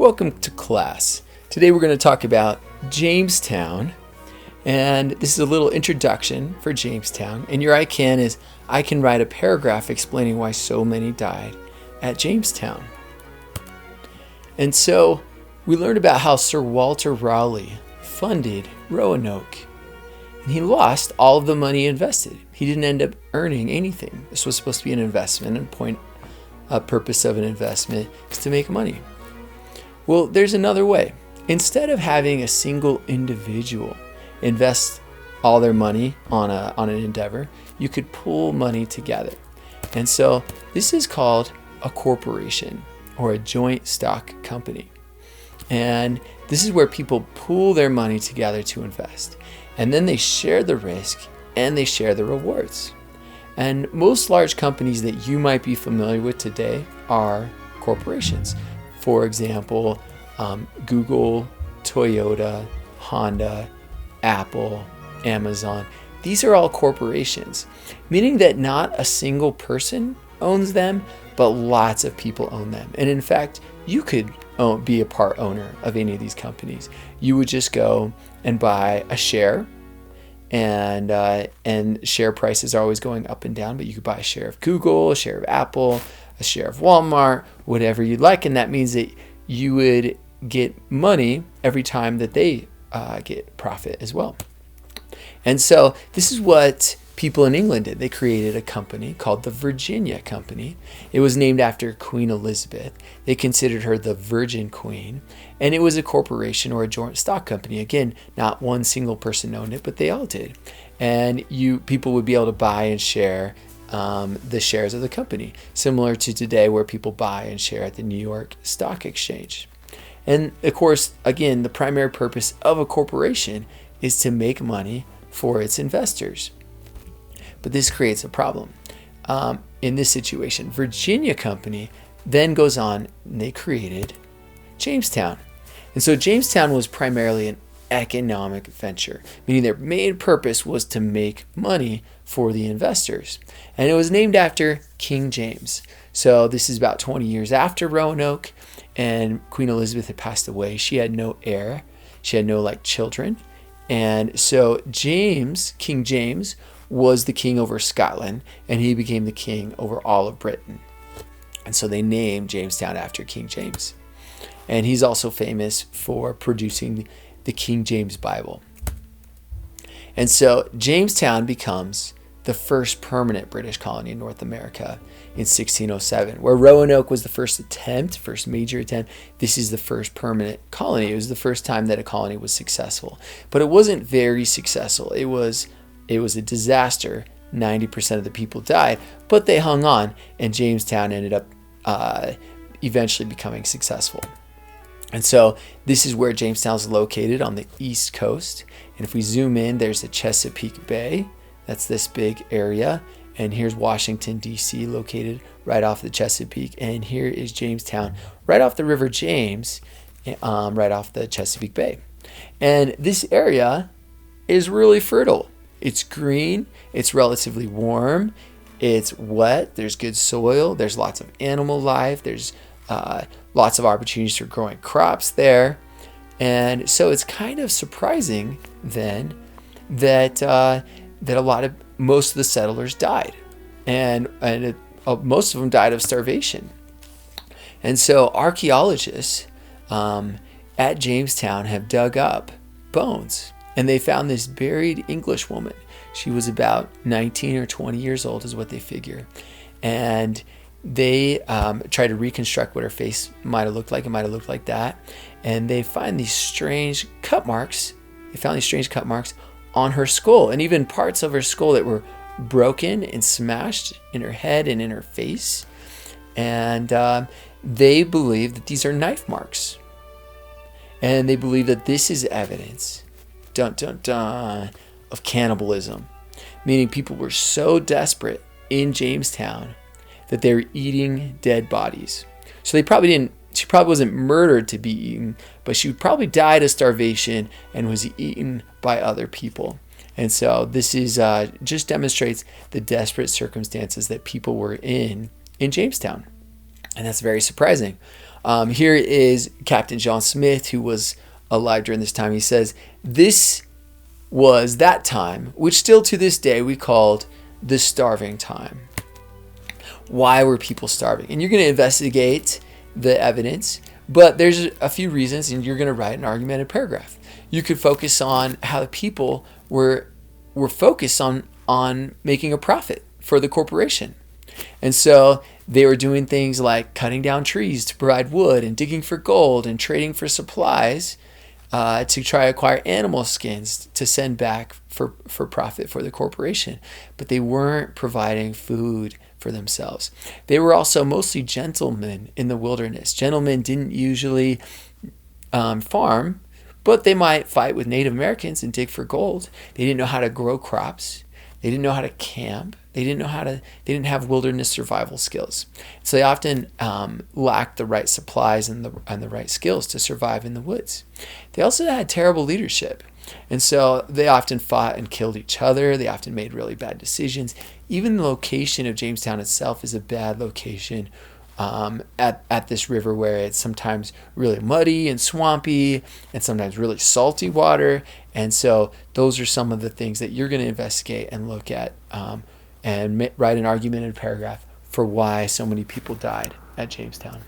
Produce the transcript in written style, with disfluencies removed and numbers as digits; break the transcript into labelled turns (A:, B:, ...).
A: Welcome to class. Today we're going to talk about Jamestown, and this is a little introduction for Jamestown. And your I can write a paragraph explaining why so many died at Jamestown. And so we learned about how Sir Walter Raleigh funded Roanoke, and he lost all of the money invested. He didn't end up earning anything. This was supposed to be an investment, and purpose of an investment is to make money. Well, there's another way. Instead of having a single individual invest all their money on an endeavor, you could pool money together. And so this is called a corporation or a joint stock company. And this is where people pool their money together to invest. And then they share the risk and they share the rewards. And most large companies that you might be familiar with today are corporations. For example, Google, Toyota, Honda, Apple, Amazon. These are all corporations, meaning that not a single person owns them, but lots of people own them. And in fact, you could be a part owner of any of these companies. You would just go and buy a share, and share prices are always going up and down, but you could buy a share of Google, a share of Apple, a share of Walmart, whatever you'd like. And that means that you would get money every time that they get profit as well. And so this is what people in England did. They created a company called the Virginia Company. It was named after Queen Elizabeth. They considered her the Virgin Queen. And it was a corporation or a joint stock company. Again, not one single person owned it, but they all did. And people would be able to buy and share the shares of the company, similar to today where people buy and share at the New York Stock Exchange. And of course, again, the primary purpose of a corporation is to make money for its investors. But this creates a problem. In this situation, Virginia Company then goes on and they created Jamestown. And so Jamestown was primarily an economic venture, meaning their main purpose was to make money for the investors. And it was named after King James. So this is about 20 years after Roanoke, and Queen Elizabeth had passed away. She had no heir. She had no children. And so King James was the king over Scotland, and he became the king over all of Britain. And so they named Jamestown after King James. And he's also famous for producing the King James Bible. And so Jamestown becomes the first permanent British colony in North America in 1607, where Roanoke was the first major attempt. This is the first permanent colony. It was the first time that a colony was successful, but it wasn't very successful. It was a disaster. 90% of the people died, but they hung on, and Jamestown ended up eventually becoming successful. And so this is where Jamestown is located on the east coast. And if we zoom in, there's the Chesapeake Bay. That's this big area. And here's Washington, D.C., located right off the Chesapeake. And here is Jamestown, right off the River James, right off the Chesapeake Bay. And this area is really fertile. It's green. It's relatively warm. It's wet. There's good soil. There's lots of animal life. There's lots of opportunities for growing crops there. And so it's kind of surprising then that most of the settlers died, and most of them died of starvation. And so archaeologists at Jamestown have dug up bones, and they found this buried English woman. She was about 19 or 20 years old is what they figure. And they try to reconstruct what her face might have looked like. It might have looked like that. And they find these strange cut marks. They found these strange cut marks on her skull, and even parts of her skull that were broken and smashed in her head and in her face. And they believe that these are knife marks. And they believe that this is evidence, of cannibalism. Meaning people were so desperate in Jamestown that they were eating dead bodies. So she probably wasn't murdered to be eaten, but she probably died of starvation and was eaten by other people. And so this is just demonstrates the desperate circumstances that people were in Jamestown. And that's very surprising. Here is Captain John Smith, who was alive during this time. He says, "This was that time, which still to this day we called the starving time." Why were people starving? And you're going to investigate the evidence, but there's a few reasons, and you're going to write an argumented paragraph. You could focus on how the people were focused on making a profit for the corporation. And so they were doing things like cutting down trees to provide wood and digging for gold and trading for supplies to try to acquire animal skins to send back for profit for the corporation. But they weren't providing food for themselves. They were also mostly gentlemen in the wilderness. Gentlemen didn't usually farm, but they might fight with Native Americans and dig for gold. They didn't know how to grow crops. They didn't know how to camp. They didn't have wilderness survival skills. So they often lacked the right supplies and the right skills to survive in the woods. They also had terrible leadership. And so they often fought and killed each other. They often made really bad decisions. Even the location of Jamestown itself is a bad location at this river, where it's sometimes really muddy and swampy and sometimes really salty water. And so those are some of the things that you're going to investigate and look at and write an argumented paragraph for why so many people died at Jamestown.